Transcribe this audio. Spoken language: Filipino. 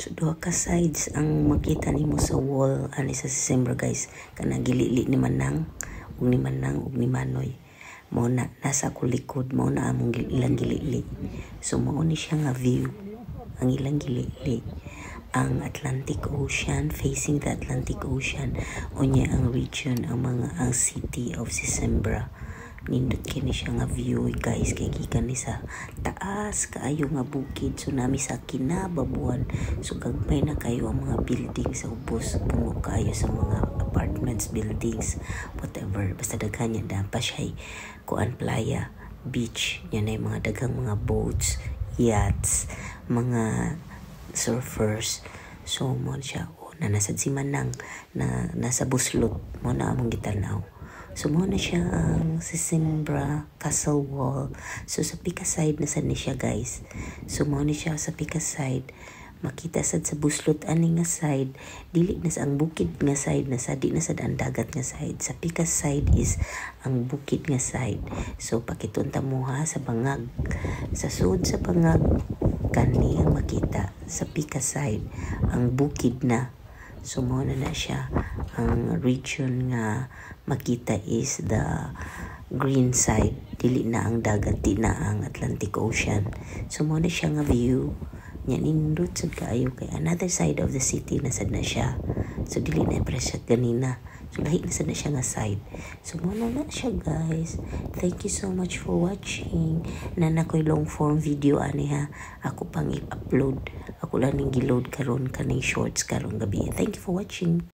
So duha ka sides ang makita nimo sa wall ani sa December guys, kanang gilili ni Manang ug ni Manang ug ni Manoy. Mao na nasa ko likod, mao na among ilang gilili. So mao ni siya nga view ang ilang gilili. Ang Atlantic Ocean, facing the Atlantic Ocean, unya ang region, ang city of Sesimbra. Nindot kini siya nga view guys, kay gikan ni sa taas kaayo nga bukid, so nami sa kinababuan, so gagmay na kayo ang mga buildings sa ubos, puno kayo sa mga apartments, buildings, whatever, basta daghan niya na pa siya kuan playa, beach, yan ay mga daghang mga boats, yachts, mga surfers. So mo siya na nasa si Manang na nasa buslot mo na among gitanaw. So mo na siya ang Sesimbra Castle Wall. So sa pika side na sad ni siya guys. So mo ni siya sa pika side, makita sad sa buslot ani nga side, dili na sa ang bukid nga side, na sa di na sad ang dagat nga side. Sa pika side is ang bukid nga side. So pakitunta mo ha sa bangag, sa sud sa bangag kani ang makita sa pika side ang bukid na. So mo na siya ang region nga makita is the green side, dili na ang dagat, di na ang Atlantic Ocean. So mo na siya nga view nya, nindot sad kaayo kay another side of the city na sad na siya. So dili na presya ganina, so lahi na sad na siya nga side. So mo na siya guys. Thank you so much for watching. Na ko'y long form video ani ha, ako pang i-upload, ako lang ning giload karon kaning shorts karong gabi. Thank you for watching.